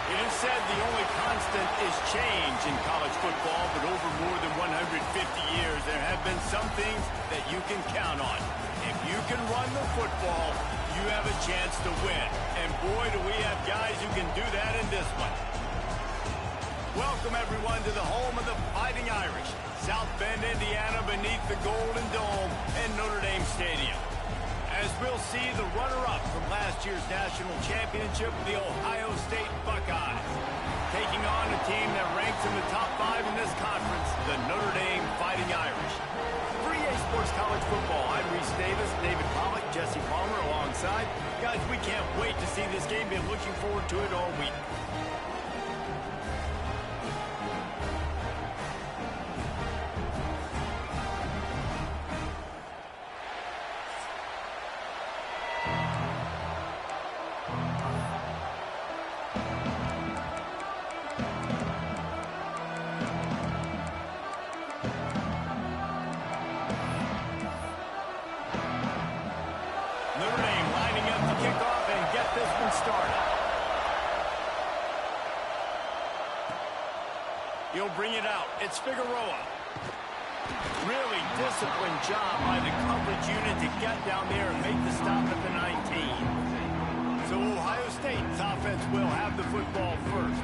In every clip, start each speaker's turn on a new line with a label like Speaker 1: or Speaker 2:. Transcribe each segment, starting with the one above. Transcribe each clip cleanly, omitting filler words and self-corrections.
Speaker 1: It is said the only constant is change in college football, but over more than 150 years, there have been some things that you can count on. If you can run the football, you have a chance to win. And boy, do we have guys who can do that in this one. Welcome, everyone, to the home of the Fighting Irish, South Bend, Indiana, beneath the Golden Dome and Notre Dame Stadium. As we'll see the runner-up from last year's national championship, the Ohio State Buckeyes, taking on a team that ranks in the top 5 in this conference, the Notre Dame Fighting Irish. For EA Sports College Football, I'm Reese Davis, David Pollack, Jesse Palmer alongside. Guys, we can't wait to see this game. Been looking forward to it all week. Notre Dame lining up to kick off and get this one started. He'll bring it out. It's Figueroa. Really disciplined job by the coverage unit to get down there and make the stop at the 19. So Ohio State's offense will have the football first.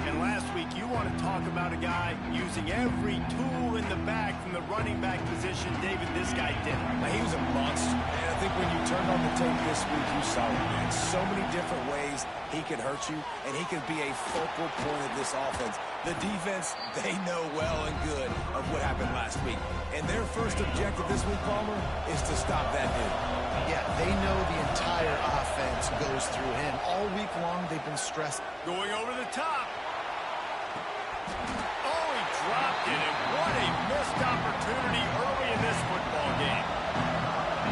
Speaker 1: And last week, you want to talk about a guy using every tool in the bag from the running back position. David, this guy did.
Speaker 2: He was a monster. And I think when you turned on the tape this week, you saw it, man. So many different ways he could hurt you, and he could be a focal point of this offense. The defense, they know well and good of what happened last week. And their first objective this week, Palmer, is to stop that dude.
Speaker 3: Yeah, they know the entire offense goes through him. All week long, they've been stressed.
Speaker 1: Going over the top. Oh, he dropped it, and what a missed opportunity early in this football game.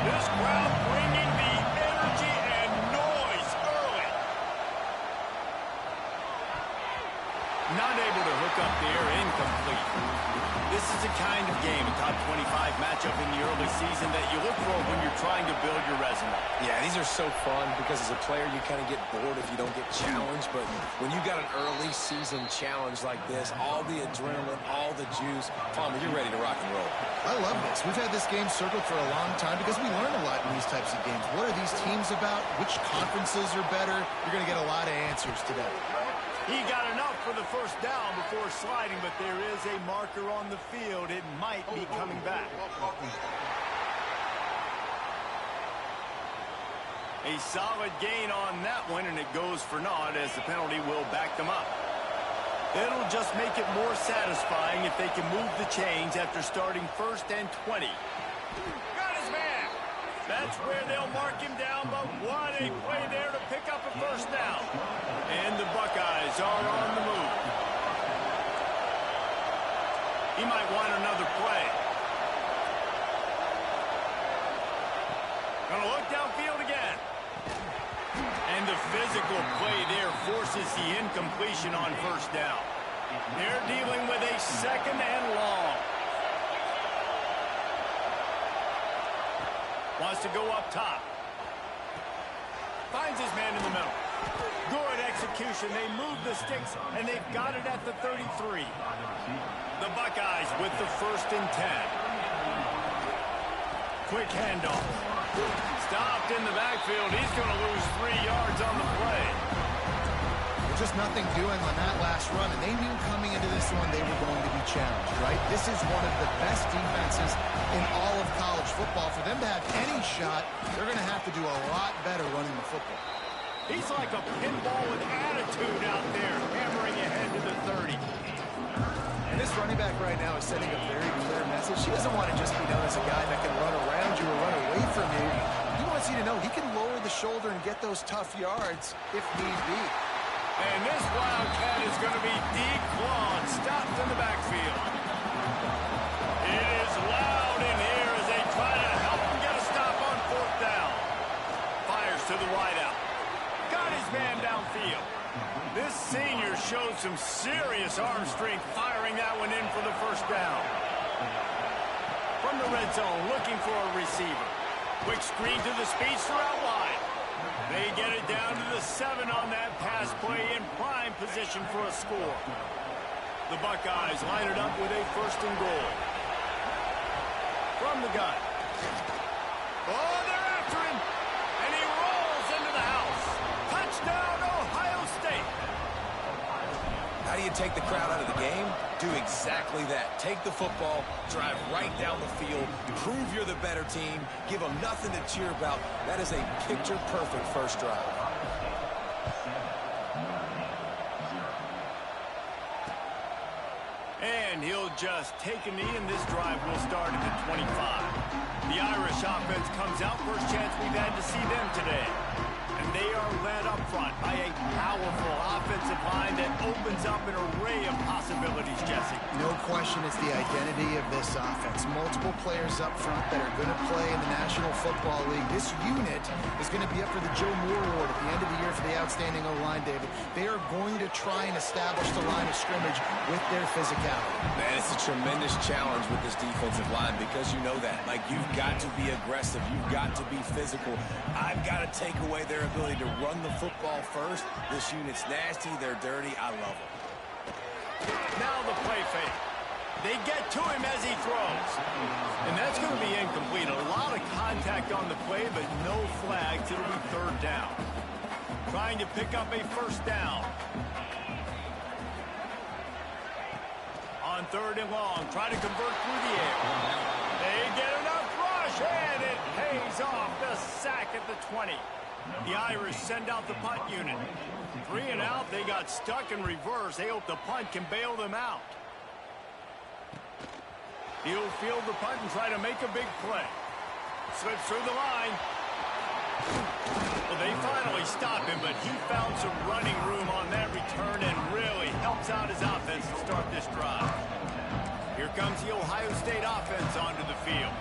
Speaker 1: This crowd bringing the energy and noise early. Not able to hook up there, incomplete. This is the kind of game, a top 25 matchup in the early season that you look for when you're trying to build your resume.
Speaker 2: Yeah, these are so fun because as a player, you kind of get bored if you don't get challenged. But when you got an early season challenge like this, all the adrenaline, all the juice, Palmer, you're ready to rock and roll.
Speaker 3: I love this. We've had this game circled for a long time because we learn a lot in these types of games. What are these teams about? Which conferences are better? You're going to get a lot of answers today.
Speaker 1: He got enough for the first down before sliding, but there is a marker on the field. It might be coming back. A solid gain on that one, and it goes for naught as the penalty will back them up. It'll just make it more satisfying if they can move the chains after starting 1st and 20. Got his man. That's where they'll mark him down, but what a play there to pick up a first down. And the Buckeyes are on the move. He might want another play. Gonna look downfield again. And the physical play there forces the incompletion on first down. They're dealing with a 2nd and long. Wants to go up top. Finds his man in the middle. Good execution. They move the sticks, and they've got it at the 33. The Buckeyes with the 1st and 10. Quick handoff. Stopped in the backfield. He's going to lose 3 yards on the play.
Speaker 3: Just nothing doing on that last run, and they knew coming into this one they were going to be challenged, right? This is one of the best defenses in all of college football. For them to have any shot, they're going to have to do a lot better running the football.
Speaker 1: He's like a pinball with attitude out there, hammering ahead to the 30.
Speaker 3: And this running back right now is sending a very clear message. He doesn't want to just be known as a guy that can run around you or run away from you. He wants you to know he can lower the shoulder and get those tough yards if need be.
Speaker 1: And this Wildcat is going to be declawed, stopped in the backfield. It is loud in here as they try to help him get a stop on 4th down. Fires to the wideout. Got his man downfield. This senior showed some serious arm strength firing that one in for the first down. From the red zone, looking for a receiver. Quick screen to the speedster out wide. They get it down to the 7 on that pass play in prime position for a score. The Buckeyes line it up with a 1st and goal. From the gun. Oh, they're after him. And he rolls into the house. Touchdown, Ohio State.
Speaker 2: How do you take the crowd out of the game? Do exactly that. Take the football, drive right down the field, prove you're the better team, give them nothing to cheer about. That is a picture-perfect first drive.
Speaker 1: And he'll just take a knee, and this drive will start at the 25. The Irish offense comes out. First chance we've had to see them today. And they are led up front by a powerful offensive line that opens up an array of possibilities, Jesse.
Speaker 3: No question it's the identity of this offense. Multiple players up front that are going to play in the National Football League. This unit is going to be up for the Joe Moore Award at the end of the year for the outstanding O-line, David. They are going to try and establish the line of scrimmage with their physicality.
Speaker 2: Man, it's a tremendous challenge with this defensive line because you know that. Like, you've got to be aggressive. You've got to be physical. I've got to take away their ability to run the football first. This unit's nasty. They're dirty. I love them.
Speaker 1: Now the play fake. They get to him as he throws. And that's going to be incomplete. A lot of contact on the play, but no flags. It'll be 3rd down. Trying to pick up a 1st down. On 3rd and long, try to convert through the air. They get enough rush, and it pays off. The sack at the 20. The Irish send out the punt unit. 3 and out, they got stuck in reverse. They hope the punt can bail them out. He'll field the punt and try to make a big play. Slips through the line. Well, they finally stop him, but he found some running room on that return and really helps out his offense to start this drive. Here comes the Ohio State offense onto the field.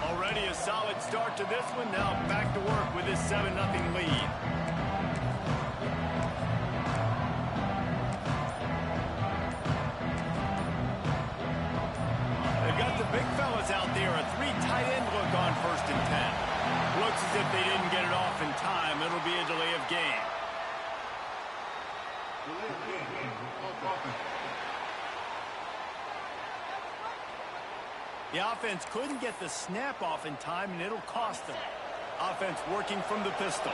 Speaker 1: Already a solid start to this one. Now back to work with this 7-0 lead. They've got the big fellas out there. A 3 tight end look on 1st and 10. Looks as if they didn't get it off in time. It'll be a delay of game. The offense couldn't get the snap off in time, and it'll cost them. Offense working from the pistol.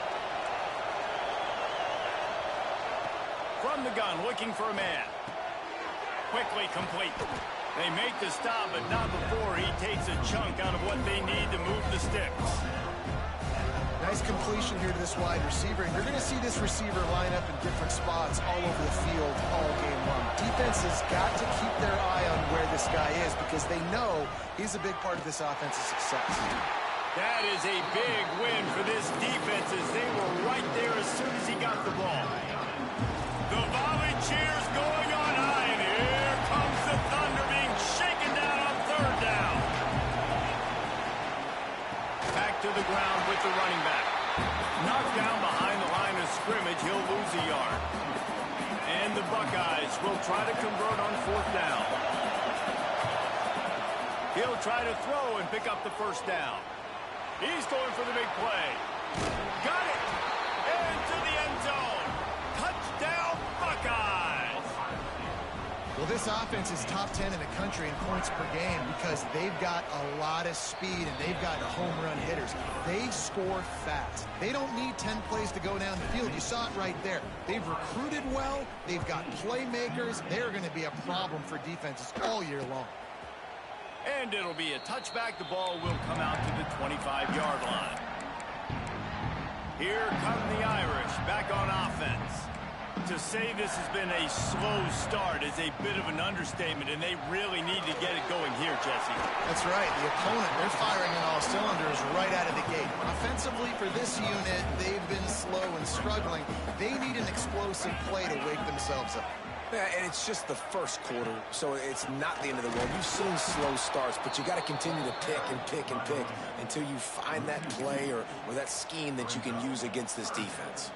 Speaker 1: From the gun, looking for a man. Quickly complete. They make the stop, but not before he takes a chunk out of what they need to move the sticks.
Speaker 3: Nice completion here to this wide receiver, and you're going to see this receiver line up in different spots all over the field all game long. Defense has got to keep their eye on where this guy is because they know he's a big part of this offensive success.
Speaker 1: That is a big win for this defense as they were right there as soon as he got the ball. The volley cheers going on high, and here comes the Thunder being shaken down on 3rd down. Back to the ground with the running back. Knocked down behind the line of scrimmage, he'll lose a yard. And the Buckeyes will try to convert on 4th down. He'll try to throw and pick up the 1st down. He's going for the big play. Got it! Into the end zone. Touchdown, Buckeyes!
Speaker 3: Well, this offense is top 10 in the country in points per game because they've got a lot of speed and they've got home run hitters. They score fast. They don't need 10 plays to go down the field. You saw it right there. They've recruited well. They've got playmakers. They're going to be a problem for defenses all year long.
Speaker 1: And it'll be a touchback. The ball will come out to the 25-yard line. Here come the Irish back on offense. To say this has been a slow start is a bit of an understatement, and they really need to get it going here, Jesse.
Speaker 3: That's right. The opponent, they're firing on all cylinders right out of the gate. Offensively, for this unit, they've been slow and struggling. They need an explosive play to wake themselves up.
Speaker 2: Yeah, and it's just the first quarter, so it's not the end of the world. You've seen slow starts, but you got to continue to pick and pick and pick until you find that play or that scheme that you can use against this defense.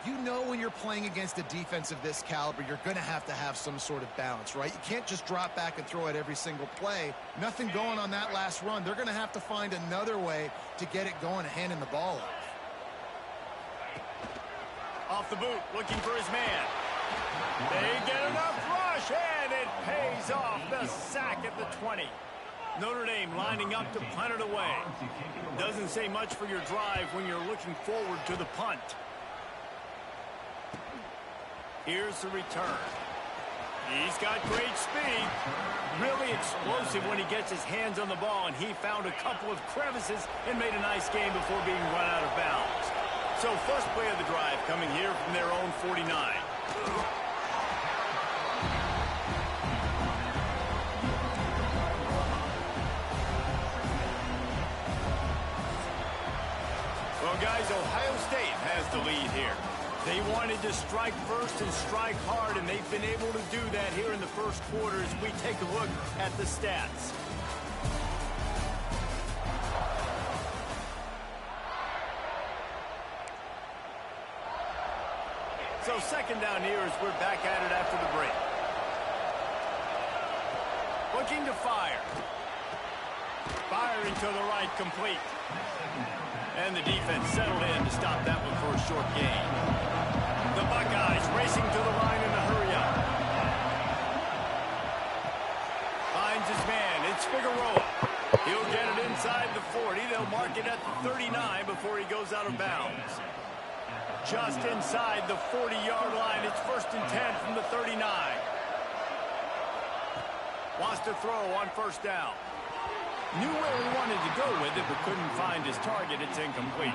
Speaker 3: You know when you're playing against a defense of this caliber, you're going to have some sort of balance, right? You can't just drop back and throw it every single play. Nothing going on that last run. They're going to have to find another way to get it going and handing the ball off.
Speaker 1: Off the boot, looking for his man. They get enough rush, and it pays off. The sack at the 20. Notre Dame lining up to punt it away. Doesn't say much for your drive when you're looking forward to the punt. Here's the return. He's got great speed. Really explosive when he gets his hands on the ball, and he found a couple of crevices and made a nice game before being run out of bounds. So first play of the drive coming here from their own 49. Well, guys, Ohio State has the lead here. They wanted to strike first and strike hard, and they've been able to do that here in the first quarter as we take a look at the stats. So second down here as we're back at it after the break. Looking to fire. Firing to the right, complete. And the defense settled in to stop that one for a short gain. The Buckeyes racing to the line in a hurry-up. Finds his man. It's Figueroa. He'll get it inside the 40. They'll mark it at the 39 before he goes out of bounds. Just inside the 40-yard line. It's 1st and 10 from the 39. Wants to throw on first down. Knew where he wanted to go with it, but couldn't find his target. It's incomplete.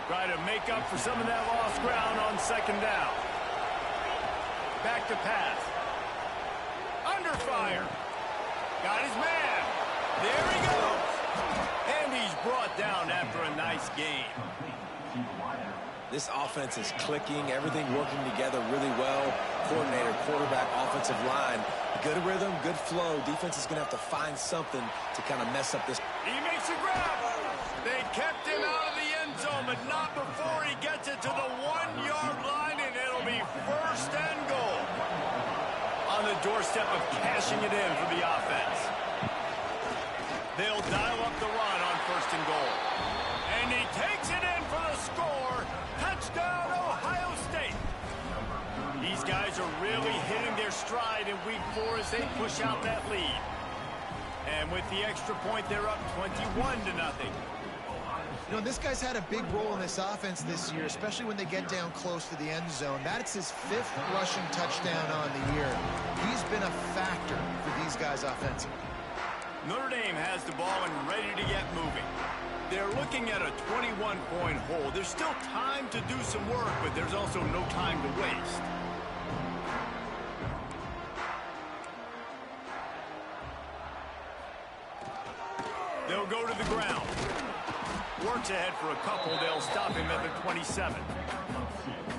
Speaker 1: Try to make up for some of that lost ground on second down. Back to pass. Under fire. Got his man. There he goes. And he's brought down after a nice game.
Speaker 2: This offense is clicking, everything working together really well. Coordinator, quarterback, offensive line. Good rhythm, good flow. Defense is going to have to find something to kind of mess up this.
Speaker 1: He makes a grab. They kept him out of the end zone, but not before he gets it to the 1-yard line, and it'll be 1st and goal. On the doorstep of cashing it in for the offense. They'll dial up the run on 1st and goal. And he takes it in for the score. Touchdown, Ohio State. These guys are really hitting their stride in week 4 as they push out that lead. And with the extra point, they're up 21-0.
Speaker 3: You know, this guy's had a big role in this offense this year, especially when they get down close to the end zone. That's his 5th rushing touchdown on the year. He's been a factor for these guys offensively.
Speaker 1: Notre Dame has the ball and ready to get moving. They're looking at a 21-point hole. There's still time to do some work, but there's also no time to waste. They'll go to the ground. Works ahead for a couple. They'll stop him at the 27.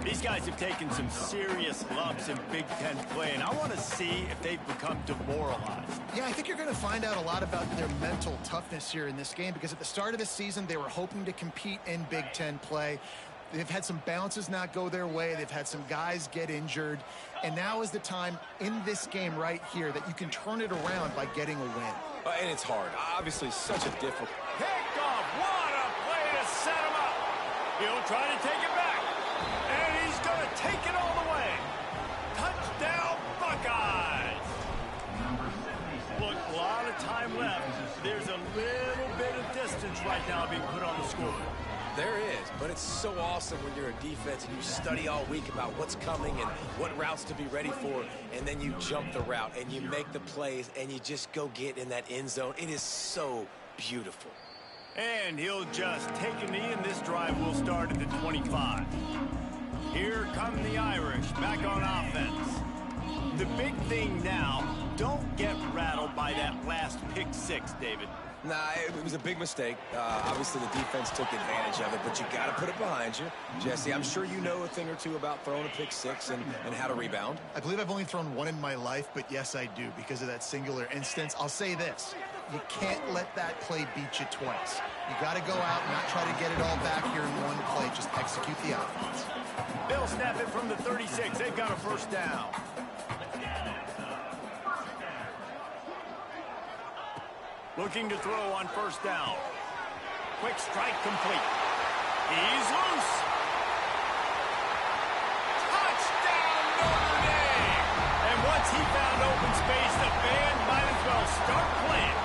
Speaker 1: These guys have taken some serious lumps in Big Ten play, and I want to see if they've become demoralized.
Speaker 3: Yeah, I think you're going to find out a lot about their mental toughness here in this game, because at the start of the season, they were hoping to compete in Big Ten play. They've had some bounces not go their way. They've had some guys get injured. And now is the time in this game right here that you can turn it around by getting a win.
Speaker 2: And it's hard. Obviously, such a difficult.
Speaker 1: Picked off. What a play to set him up. He'll try to take it back. And he's going to take it all the way. Touchdown, Buckeyes. Look, a lot of time left. There's a little bit of distance right now being put on the scoreboard.
Speaker 2: There is, but it's so awesome when you're a defense and you study all week about what's coming and what routes to be ready for, and then you jump the route and you make the plays and you just go get in that end zone. It is so beautiful.
Speaker 1: And he'll just take a knee, and this drive will start at the 25. Here come the Irish back on offense. The big thing now, don't get rattled by that last pick 6, David.
Speaker 2: Nah, it was a big mistake. Obviously, the defense took advantage of it, but you got to put it behind you. Jesse, I'm sure you know a thing or two about throwing a pick 6 and how to rebound.
Speaker 3: I believe I've only thrown one in my life, but yes, I do, because of that singular instance. I'll say this. You can't let that play beat you twice. You got to go out and not try to get it all back here in one play. Just execute the offense.
Speaker 1: They'll snap it from the 36. They've got a first down. Looking to throw on first down. Quick strike complete. He's loose. open space, the band might as well start playing.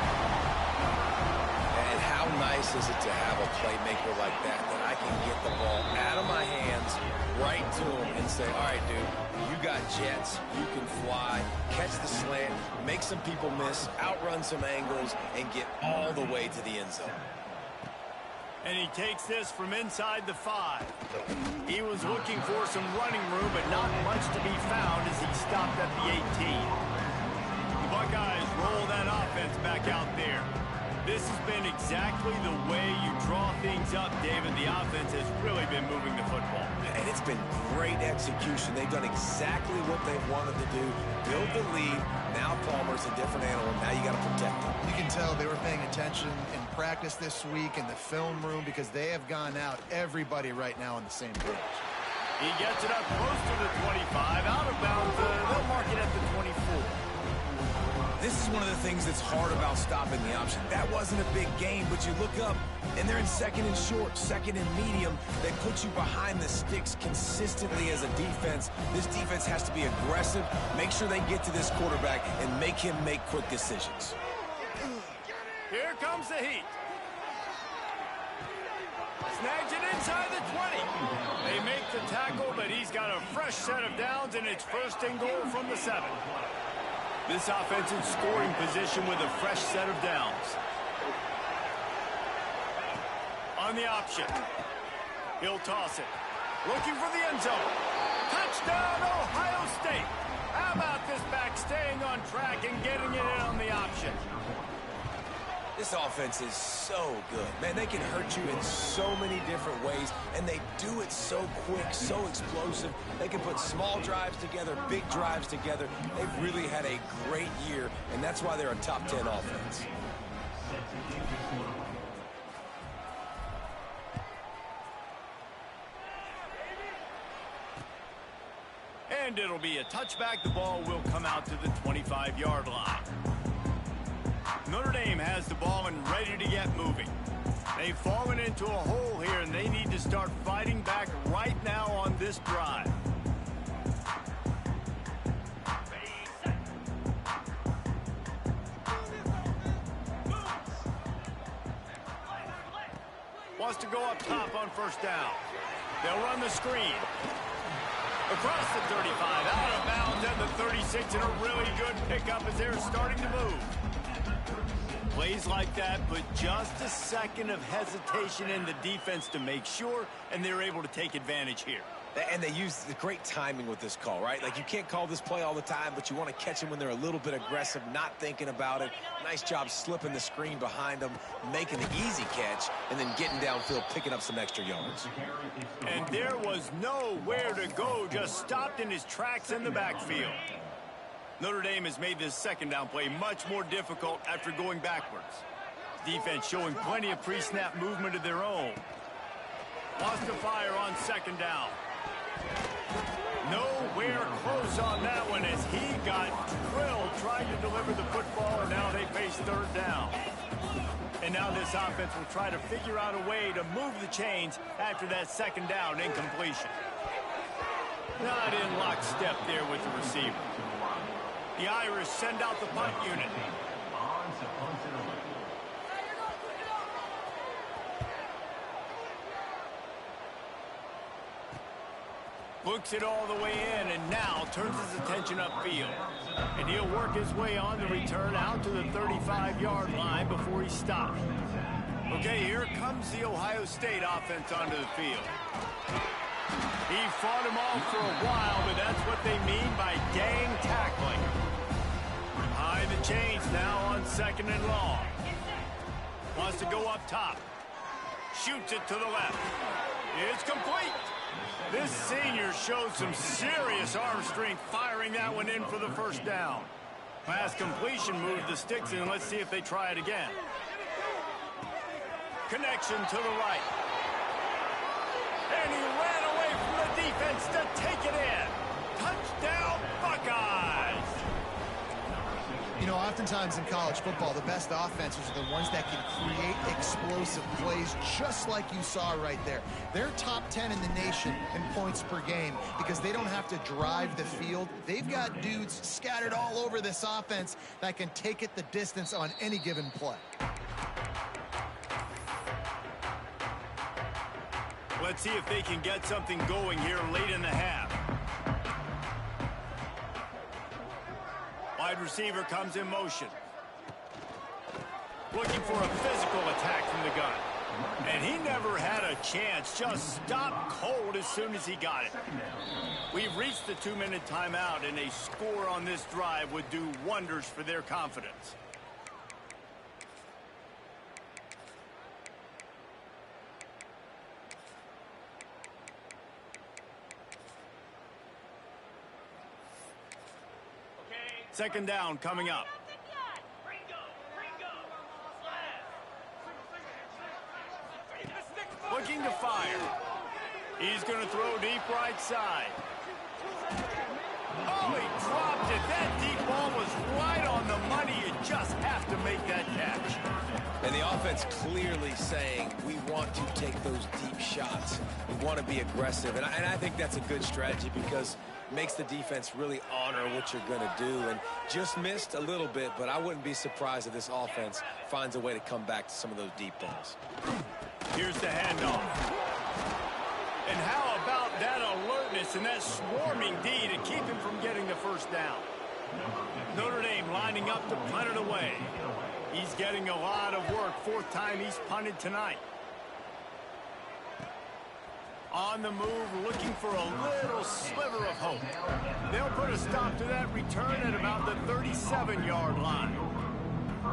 Speaker 2: And how nice is it to have a playmaker like that I can get the ball out of my hands, right to him, and say, all right, dude, you got jets, you can fly, catch the slant, make some people miss, outrun some angles, and get all the way to the end zone.
Speaker 1: And he takes this from inside the 5. He was looking for some running room, but not much to be found as he stopped at the 18. The Buckeyes roll that offense back out there. This has been exactly the way you draw things up, David. The offense has really been moving the football.
Speaker 2: And it's been great execution. They've done exactly what they've wanted to do. Build the lead. Now Palmer's a different animal. Now you got to protect him.
Speaker 3: You can tell they were paying attention in practice this week in the film room because they have gone out, everybody right now on the same page.
Speaker 1: He gets it up close to the 25. Out of bounds. They'll mark it at the 24.
Speaker 2: This is one of the things that's hard about stopping the option. That wasn't a big gain, but you look up, and they're in second and short, second and medium. They put you behind the sticks consistently as a defense. This defense has to be aggressive, make sure they get to this quarterback, and make him make quick decisions.
Speaker 1: Here comes the heat. Snags it inside the 20. They make the tackle, but he's got a fresh set of downs, and it's first and goal from the 7. This offense in scoring position with a fresh set of downs. On the option. He'll toss it. Looking for the end zone. Touchdown, Ohio State. How about this back staying on track and getting it in on the option?
Speaker 2: This offense is so good. Man, they can hurt you in so many different ways, and they do it so quick, so explosive. They can put small drives together, big drives together. They've really had a great year, and that's why they're a top 10 offense.
Speaker 1: And it'll be a touchback. The ball will come out to the 25-yard line. Notre Dame has the ball and ready to get moving. They've fallen into a hole here, and they need to start fighting back right now on this drive. Wants to go up top on first down. They'll run the screen. Across the 35, out of bounds at the 36, and a really good pickup as they're starting to move. Plays like that, but just a second of hesitation in the defense to make sure, and they're able to take advantage here.
Speaker 2: And they use the great timing with this call, right? Like, you can't call this play all the time, but you want to catch them when they're a little bit aggressive, not thinking about it. Nice job slipping the screen behind them, making the easy catch, and then getting downfield, picking up some extra yards.
Speaker 1: And there was nowhere to go, just stopped in his tracks in the backfield. Notre Dame has made this second down play much more difficult after going backwards. Defense showing plenty of pre-snap movement of their own. Wants to fire on second down. Nowhere close on that one as he got drilled trying to deliver the football, and now they face third down. And now this offense will try to figure out a way to move the chains after that second down incompletion. Not in lockstep there with the receiver. The Irish send out the punt unit. Looks it all the way in and now turns his attention upfield. And he'll work his way on the return out to the 35-yard line before he stops. Okay, here comes the Ohio State offense onto the field. He fought him off for a while, but that's what they mean by gang tackling. Behind the chains now on second and long. Wants to go up top. Shoots it to the left. It's complete. This senior showed some serious arm strength firing that one in for the first down. Pass completion moved the sticks in. Let's see if they try it again. Connection to the right. And he ran away from the defense to take it in. Touchdown, Buckeyes.
Speaker 3: You know, Oftentimes in college football, the best offenses are the ones that can create explosive plays, just like you saw right there. They're top 10 in the nation in points per game because they don't have to drive the field. They've got dudes scattered all over this offense that can take it the distance on any given play.
Speaker 1: Let's see if they can get something going here late in the half. Wide receiver comes in motion. Looking for a physical attack from the gun. And he never had a chance. Just stopped cold as soon as he got it. We've reached the 2-minute timeout, and a score on this drive would do wonders for their confidence. Second down coming up. Looking to fire. He's going to throw deep right side. Oh, he dropped it. That deep ball was right on the money. You just have to make that catch.
Speaker 2: And the offense clearly saying, we want to take those deep shots. We want to be aggressive. And I think that's a good strategy because it makes the defense really honor what you're going to do. And just missed a little bit, but I wouldn't be surprised if this offense finds a way to come back to some of those deep balls.
Speaker 1: Here's the handoff. And how about that alertness and that swarming D to keep him from getting the first down? Notre Dame lining up to punt it away. He's getting a lot of work. Fourth time he's punted tonight. On the move, looking for a little sliver of hope. They'll put a stop to that return at about the 37-yard line.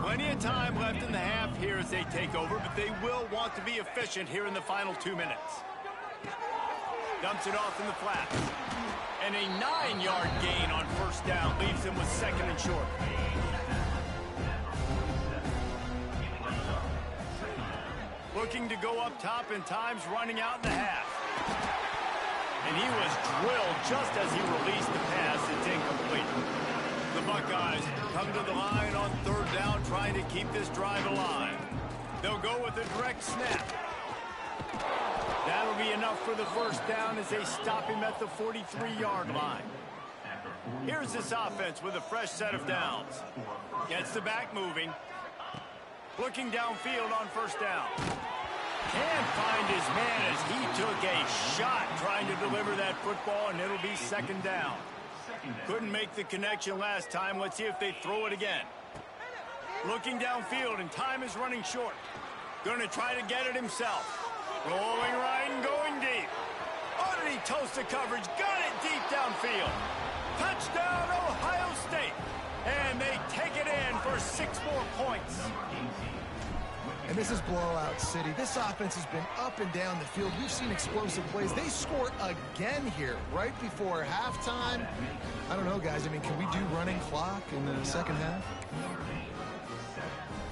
Speaker 1: Plenty of time left in the half here as they take over, but they will want to be efficient here in the final 2 minutes. Dumps it off in the flats. And a 9-yard gain on first down leaves him with second and short. Looking to go up top, and time's running out in the half. And he was drilled just as he released the pass. It's incomplete. The Buckeyes come to the line on third down, trying to keep this drive alive. They'll go with a direct snap. That'll be enough for the first down as they stop him at the 43-yard line. Here's this offense with a fresh set of downs. Gets the back moving. Looking downfield on first down. Can't find his man as he took a shot trying to deliver that football, and it'll be second down. Couldn't make the connection last time. Let's see if they throw it again. Looking downfield, and time is running short. Going to try to get it himself. Rolling right and going deep. Oh, did he toast the coverage? Got it deep downfield. Touchdown, Ohio State. And they take it in for 6 more points.
Speaker 3: And this is blowout city. This offense has been up and down the field. We've seen explosive plays. They score again here right before halftime. I don't know, guys. I mean, can we do running clock in the second half?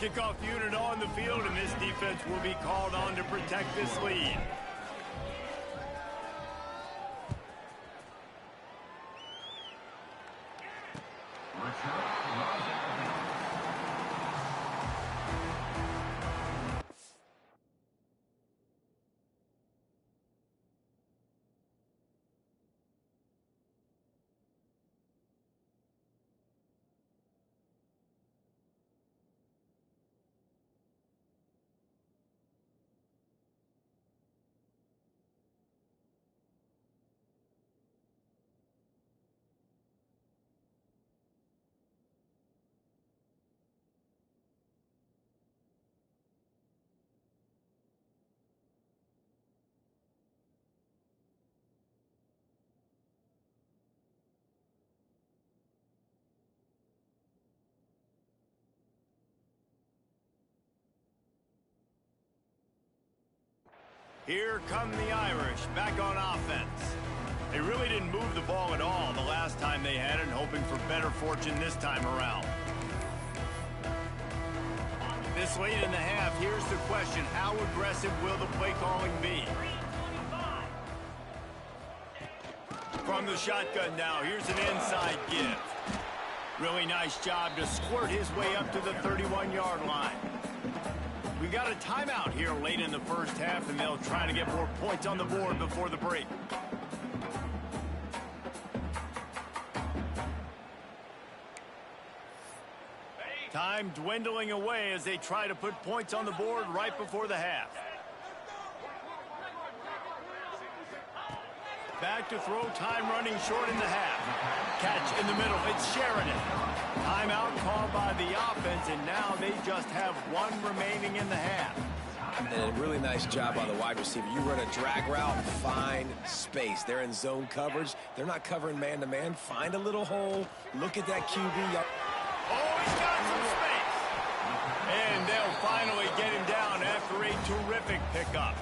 Speaker 1: Kickoff unit on the field, and this defense will be called on to protect this lead. Here come the Irish back on offense. They really didn't move the ball at all the last time they had it, hoping for better fortune this time around. This late in the half, here's the question: how aggressive will the play calling be? From the shotgun now, here's an inside give. Really nice job to squirt his way up to the 31-yard line. We've got a timeout here late in the first half, and they'll try to get more points on the board before the break. Time dwindling away as they try to put points on the board right before the half. Back to throw, time running short in the half. Catch in the middle, it's Sheridan. Timeout called by the offense, and now they just have one remaining in the half.
Speaker 2: And a really nice job by the wide receiver. You run a drag route, find space. They're in zone coverage. They're not covering man-to-man. Find a little hole. Look at that QB.
Speaker 1: Oh, he's got some space. And they'll finally get him down after a terrific pickup.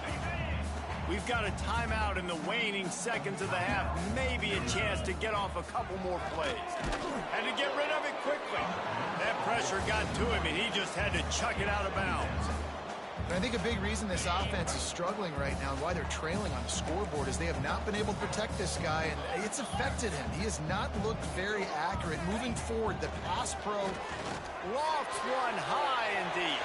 Speaker 1: We've got a timeout in the waning seconds of the half. Maybe a chance to get off a couple more plays. And to get rid of it quickly. That pressure got to him, and he just had to chuck it out of bounds.
Speaker 3: I think a big reason this offense is struggling right now and why they're trailing on the scoreboard is they have not been able to protect this guy, and it's affected him. He has not looked very accurate. Moving forward, the pass pro
Speaker 1: lofts one high and deep.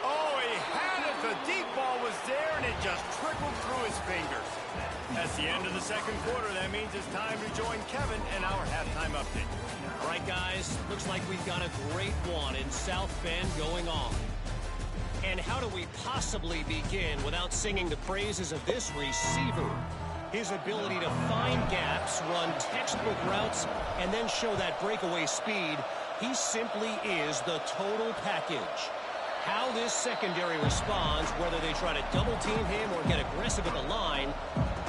Speaker 1: Oh, he had it. The deep ball was there, and it just trickled through his fingers. That's the end of the second quarter. That means it's time to join Kevin and our halftime update.
Speaker 4: All right, guys, looks like we've got a great one in South Bend going on. And how do we possibly begin without singing the praises of this receiver? His ability to find gaps, run textbook routes, and then show that breakaway speed. He simply is the total package. How this secondary responds, whether they try to double-team him or get aggressive at the line,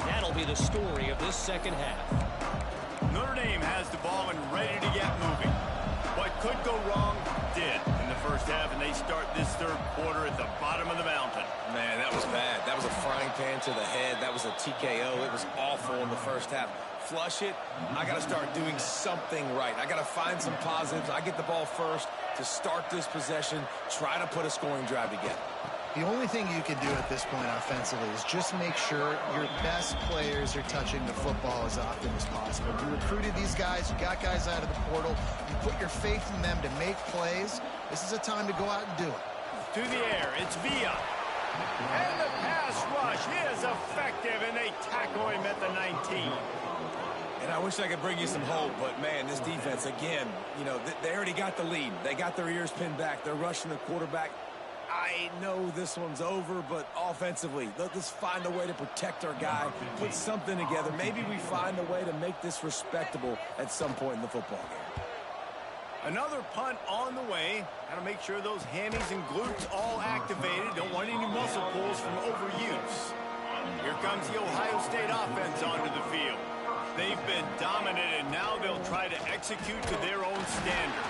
Speaker 4: that'll be the story of this second half.
Speaker 1: Notre Dame has the ball and ready to get moving. What could go wrong did in the first half, and they start this third quarter at the bottom of the mountain.
Speaker 2: Man, that was bad. That was a frying pan to the head. That was a TKO. It was awful in the first half. Flush it. I got to start doing something right. I got to find some positives. I get the ball first to start this possession, try to put a scoring drive together.
Speaker 3: The only thing you can do at this point offensively is just make sure your best players are touching the football as often as possible. You recruited these guys, you got guys out of the portal, you put your faith in them to make plays. This is a time to go out and do it.
Speaker 1: To the air, it's Villa. And the pass rush is effective, and they tackle him at the 19.
Speaker 2: And I wish I could bring you some hope, but, man, this defense, again, you know, they already got the lead. They got their ears pinned back. They're rushing the quarterback. I know this one's over, but offensively, let's find a way to protect our guy, put something together. Maybe we find a way to make this respectable at some point in the football game.
Speaker 1: Another punt on the way. Got to make sure those hammies and glutes all activated. Don't want any muscle pulls from overuse. Here comes the Ohio State offense onto the field. They've been dominant, and now they'll try to execute to their own standard.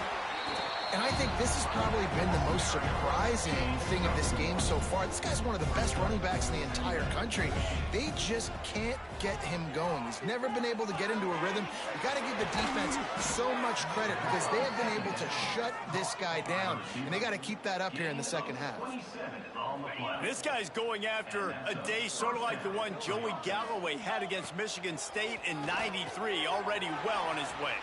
Speaker 3: And I think this has probably been the most surprising thing of this game so far. This guy's one of the best running backs in the entire country. They just can't get him going. He's never been able to get into a rhythm. You got to give the defense so much credit because they have been able to shut this guy down. And they got to keep that up here in the second half.
Speaker 1: This guy's going after a day sort of like the one Joey Galloway had against Michigan State in '93, already well on his way.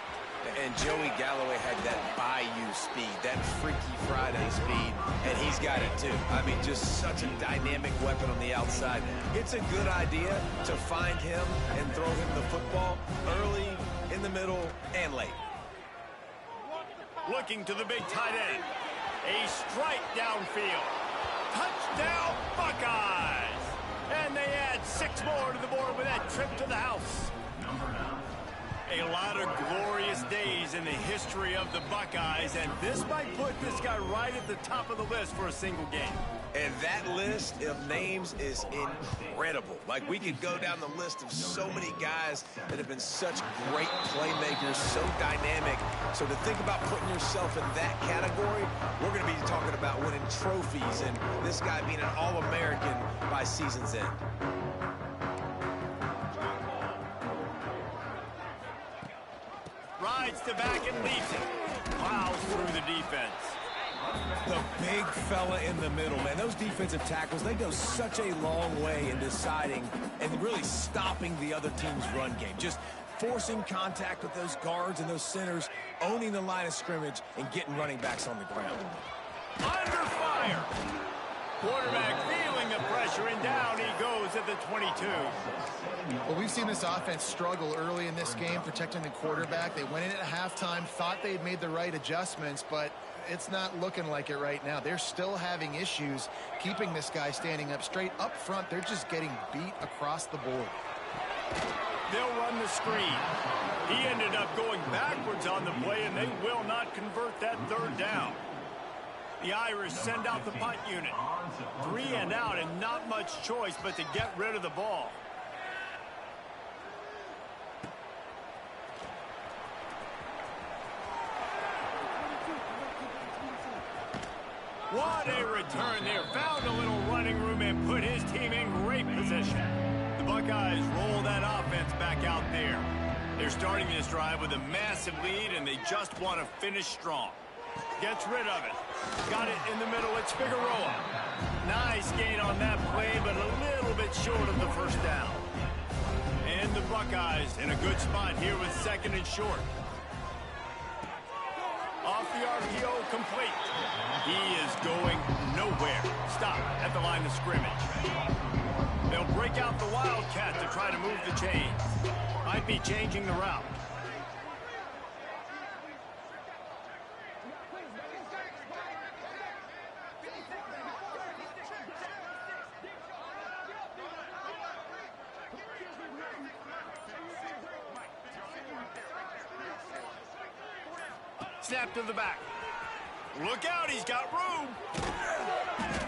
Speaker 2: And Joey Galloway had that bayou speed, that Freaky Friday speed, and he's got it too. I mean, just such a dynamic weapon on the outside. It's a good idea to find him and throw him the football early, in the middle, and late.
Speaker 1: Looking to the big tight end. A strike downfield. Touchdown, Buckeyes! And they add 6 more to the board with that trip to the house. A lot of glorious days in the history of the Buckeyes, and this might put this guy right at the top of the list for a single game.
Speaker 2: And that list of names is incredible. Like, we could go down the list of so many guys that have been such great playmakers, so dynamic. So to think about putting yourself in that category, we're going to be talking about winning trophies and this guy being an All-American by season's end.
Speaker 1: Rides to back and leads it. Plows through the defense.
Speaker 2: The big fella in the middle, man. Those defensive tackles, they go such a long way in deciding and really stopping the other team's run game. Just forcing contact with those guards and those centers, owning the line of scrimmage, and getting running backs on the ground.
Speaker 1: Under fire. Quarterback feeling the pressure, and down he goes at the 22.
Speaker 3: Well, we've seen this offense struggle early in this game protecting the quarterback. They went in at halftime, thought they had made the right adjustments, but it's not looking like it right now. They're still having issues keeping this guy standing up straight. Up front, they're just getting beat across the board.
Speaker 1: They'll run the screen. He ended up going backwards on the play, and they will not convert that third down. The Irish send out the punt unit. 3 and out, and not much choice but to get rid of the ball. What a return there. Found a little running room and put his team in great position. The Buckeyes roll that offense back out there. They're starting this drive with a massive lead, and they just want to finish strong. Gets rid of it. Got it in the middle. It's Figueroa. Nice gain on that play, but a little bit short of the first down. And the Buckeyes in a good spot here with 2nd and short. Off the RPO, complete. He is going nowhere. Stop at the line of scrimmage. They'll break out the Wildcat to try to move the chains. Might be changing the route. Snap to the back. Look out, he's got room.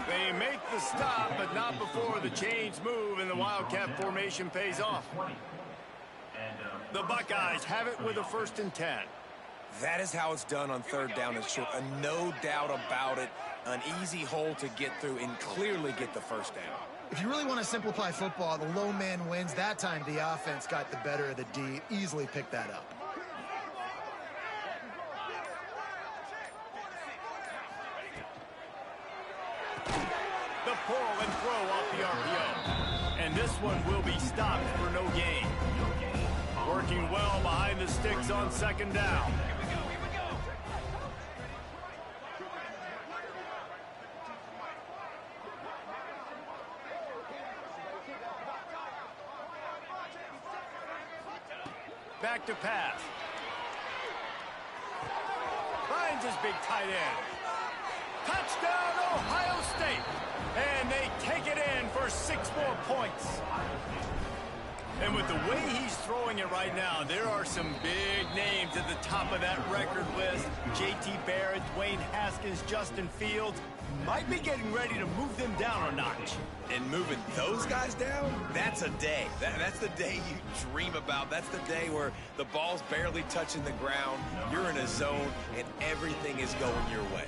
Speaker 1: They make the stop, but not before the chains move and the Wildcat formation pays off. The Buckeyes have it with a 1st and 10.
Speaker 2: That is how it's done on 3rd down and short. No doubt about it. An easy hole to get through and clearly get the 1st down.
Speaker 3: If you really want to simplify football, the low man wins. That time the offense got the better of the D. Easily picked that up.
Speaker 1: The pull and throw off the RPO. And this one will be stopped for no gain. Working well behind the sticks on 2nd down. Back to pass. Finds his big tight end. Touchdown, Ohio State. And they take it in for 6 more points. And with the way he's throwing it right now, there are some big names at the top of that record list. J.T. Barrett, Dwayne Haskins, Justin Fields might be getting ready to move them down a notch.
Speaker 2: And moving those guys down, that's a day. That's the day you dream about. That's the day where the ball's barely touching the ground, you're in a zone, and everything is going your way.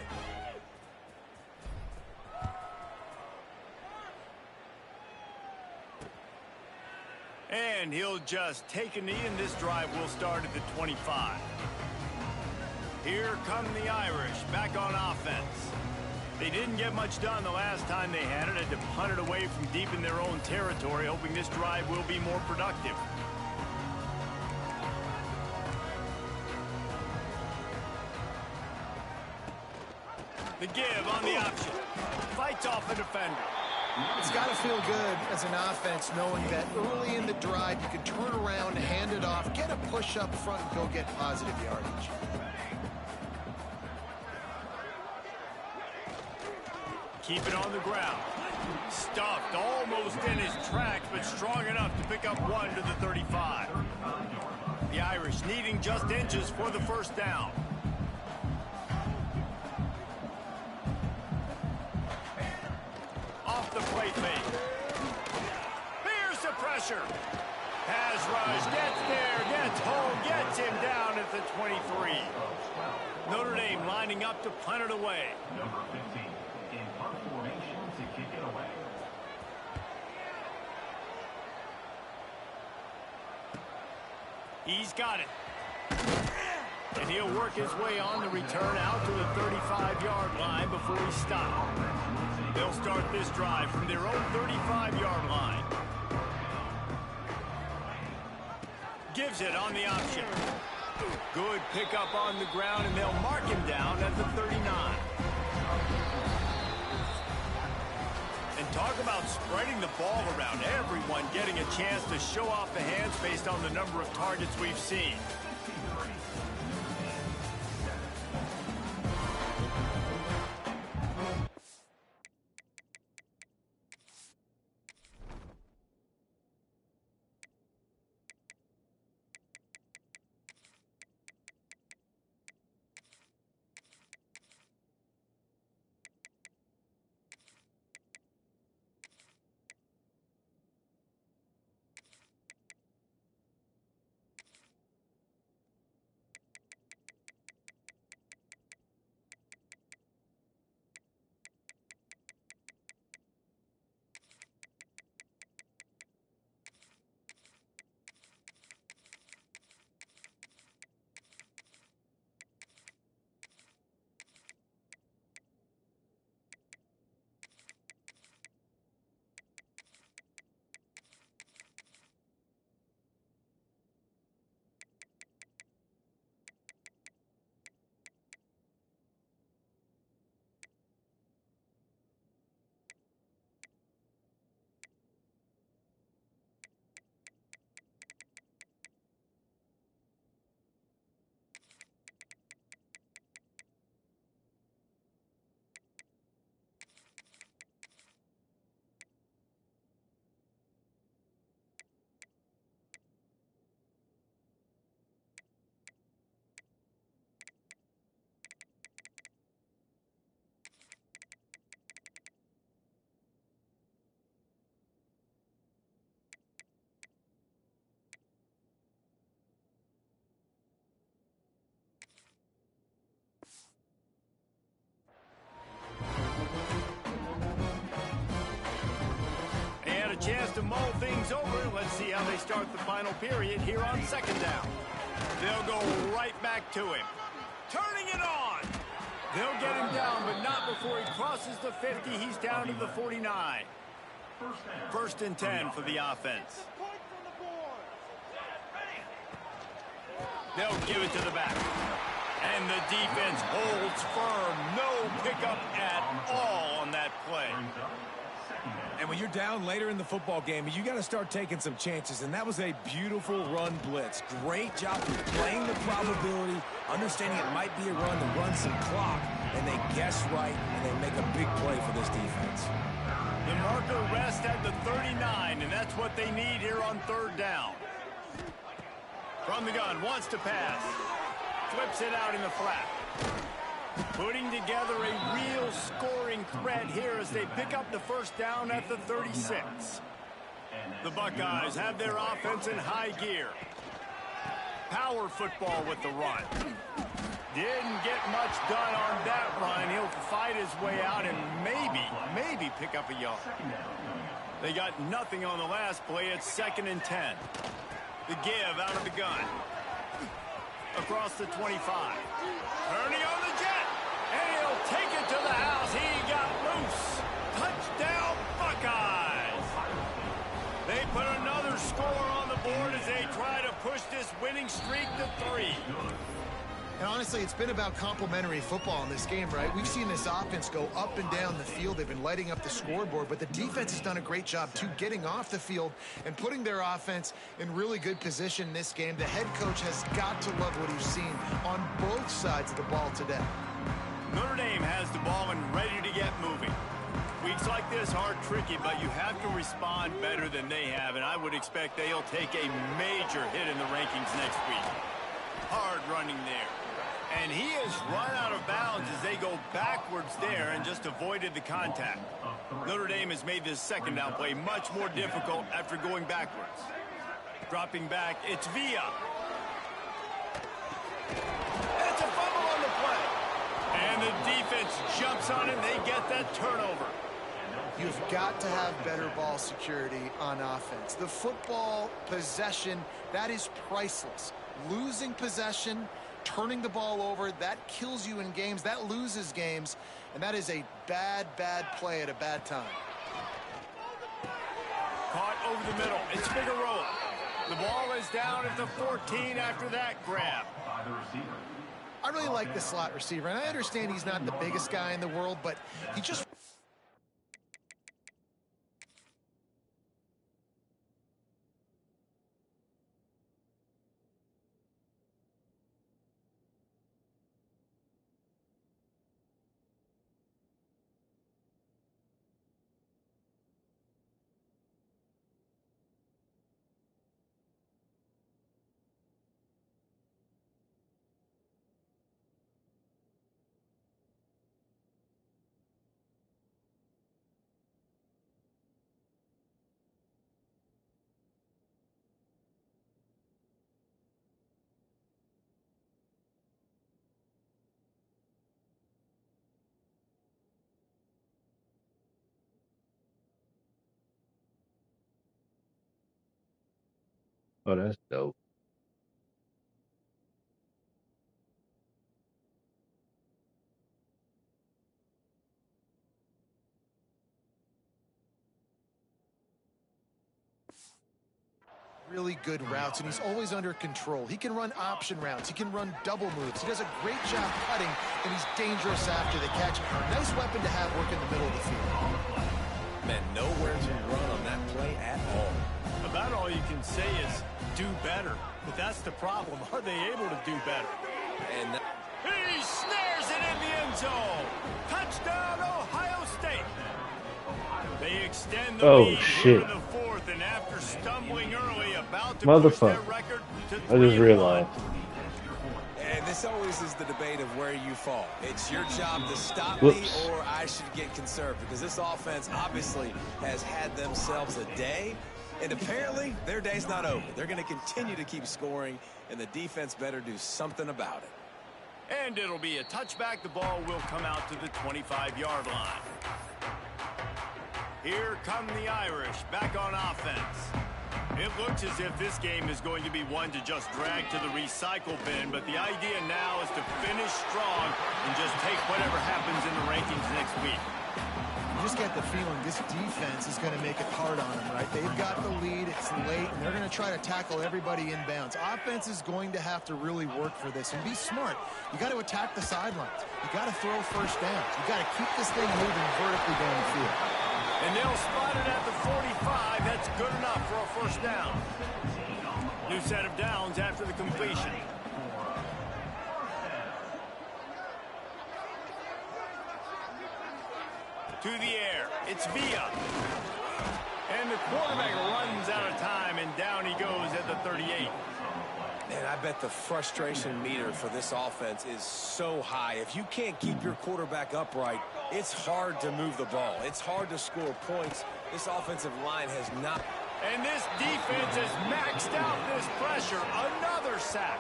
Speaker 1: And he'll just take a knee, and this drive will start at the 25. Here come the Irish back on offense. They didn't get much done the last time they had it. Had to punt it away from deep in their own territory, hoping this drive will be more productive. The give on the option. Fights off the defender.
Speaker 3: It's got to feel good as an offense knowing that early in the drive you can turn around, hand it off, get a push up front, and go get positive yardage.
Speaker 1: Keep it on the ground. Stuffed almost in his tracks, but strong enough to pick up 1 to the 35. The Irish needing just inches for the 1st down. Off the plate fake. Here's the pressure. Pass rush, gets there, gets home, gets him down at the 23. Notre Dame lining up to punt it away.
Speaker 5: Number 15 in punt formation to kick it away.
Speaker 1: He's got it. And he'll work his way on the return out to the 35-yard line before he stops. They'll start this drive from their own 35-yard line. Gives it on the option. Good pickup on the ground, and they'll mark him down at the 39. And talk about spreading the ball around. Everyone getting a chance to show off the hands based on the number of targets we've seen. Chance to mull things over. Let's see how they start the final period here on second down. They'll go right back to him. Turning it on. They'll get him down, but not before he crosses the 50. He's down to the 49. First and 10 for the offense. They'll give it to the back. And the defense holds firm. No pickup at all on that play.
Speaker 2: And when you're down later in the football game, you got to start taking some chances. And that was a beautiful run blitz. Great job playing the probability, understanding it might be a run to run some clock. And they guess right, and they make a big play for this defense.
Speaker 1: The marker rests at the 39, and that's what they need here on third down. From the gun, wants to pass. Flips it out in the flat. Putting together a real scoring threat here as they pick up the first down at the 36. The Buckeyes have their offense in high gear. Power football with the run. Didn't get much done on that run. He'll fight his way out and maybe pick up a yard. They got nothing on the last play. It's 2nd and 10. The give out of the gun. Across the 25. Turning on the jet. And he'll take it to the house. He got loose. Touchdown, Buckeyes. They put another score on the board as they try to push this winning streak to 3.
Speaker 3: And honestly, it's been about complementary football in this game, right? We've seen this offense go up and down the field. They've been lighting up the scoreboard, but the defense has done a great job, too, getting off the field and putting their offense in really good position in this game. The head coach has got to love what he's seen on both sides of the ball today.
Speaker 1: Notre Dame has the ball and ready to get moving. Weeks like this are tricky, but you have to respond better than they have, and I would expect they'll take a major hit in the rankings next week. Hard running there. And he has run out of bounds as they go backwards there and just avoided the contact. Notre Dame has made this second down play much more difficult after going backwards. Dropping back, it's Villa. It's a fumble on the play. And the defense jumps on it, they get that turnover.
Speaker 3: You've got to have better ball security on offense. The football possession, that is priceless. Losing possession, turning the ball over, that kills you in games, that loses games, and that is a bad play at a bad time.
Speaker 1: Caught over the middle. It's Figueroa. The The ball is down at the 14 after that grab.
Speaker 5: By the receiver.
Speaker 3: I really like the slot receiver, and I understand he's not the biggest guy in the world, but he just...
Speaker 6: Oh, that's dope.
Speaker 3: really good routes, and he's always under control. He can run option routes. He can run double moves. He does a great job cutting, and he's dangerous after the catch. Nice weapon to have working the middle of the field.
Speaker 2: Man, nowhere to run on that play at all.
Speaker 1: About all you can say is do better. But that's the problem. Are they able to do better?
Speaker 2: And
Speaker 1: he snares it in the end zone. Touchdown, Ohio State. They extend the lead here in the fourth, and after stumbling early, about to push their record to 3-1.
Speaker 6: I just realized.
Speaker 2: And this always is the debate of where you fall. It's your job to stop me, or I should get conserved, because this offense obviously has had themselves a day, and apparently their day's not over. They're going to continue to keep scoring, and the defense better do something about it.
Speaker 1: And it'll be a touchback. The ball will come out to the 25-yard line. Here come the Irish back on offense. It looks as if this game is going to be one to just drag to the recycle bin, but the idea now is to finish strong and just take whatever happens in the rankings next week.
Speaker 3: You just get the feeling this defense is going to make it hard on them, right? They've got the lead, it's late, and they're going to try to tackle everybody inbounds. Offense is going to have to really work for this and be smart. You got to attack the sidelines. You got to throw first downs. You got to keep this thing moving vertically down the field.
Speaker 1: And they'll spot it at the 45. That's good enough for a first down. New set of downs after the completion. To the air. It's Villa. And the quarterback runs out of time, and down he goes at the 38.
Speaker 2: Man, I bet the frustration meter for this offense is so high. If you can't keep your quarterback upright, it's hard to move the ball. It's hard to score points. This offensive line has not.
Speaker 1: And this defense has maxed out this pressure. Another sack.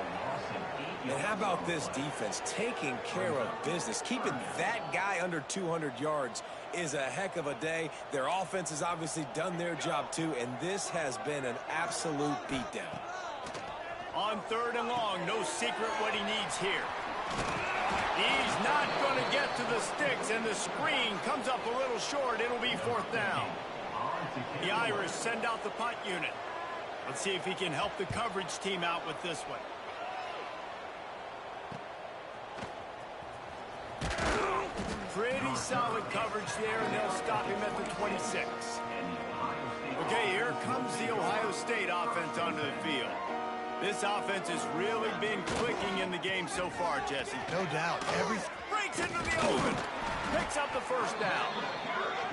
Speaker 2: And how about this defense taking care of business? Keeping that guy under 200 yards is a heck of a day. Their offense has obviously done their job too, and this has been an absolute beatdown.
Speaker 1: On 3rd and long, no secret what he needs here. He's not going to get to the sticks, and the screen comes up a little short. It'll be 4th down. The Irish send out the punt unit. Let's see if he can help the coverage team out with this one. Pretty solid coverage there, and they'll stop him at the 26. Okay, here comes the Ohio State offense onto the field. This offense has really been clicking in the game so far, Jesse.
Speaker 3: No doubt.
Speaker 1: Breaks into the open. Picks up the first down.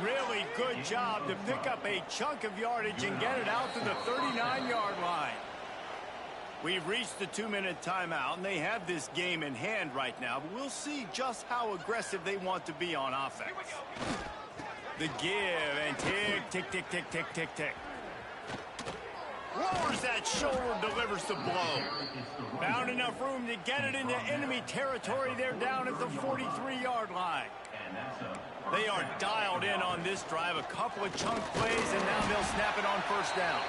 Speaker 1: Really good job to pick up a chunk of yardage and get it out to the 39-yard line. We've reached the 2-minute timeout, and they have this game in hand right now, but we'll see just how aggressive they want to be on offense. The give, and tick, tick, tick, tick, tick, tick, tick. Lowers that shoulder, delivers the blow. Found enough room to get it into enemy territory. They're down at the 43-yard line. They are dialed in on this drive. A couple of chunk plays, and now they'll snap it on first down.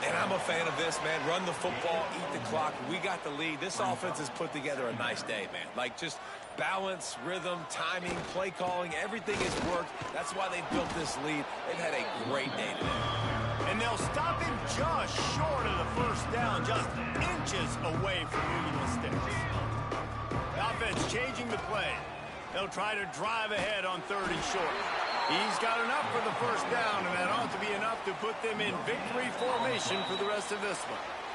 Speaker 2: And I'm a fan of this, man. Run the football, eat the clock. We got the lead. This offense has put together a nice day, man. Like, just balance, rhythm, timing, play calling, everything has worked. That's why they built this lead. They've had a great day today.
Speaker 1: And they'll stop him just short of the first just inches away from moving the sticks. The offense changing the play. They'll try to drive ahead on 3rd and short. He's got enough for the first down, and that ought to be enough to put them in victory formation for the rest of this one.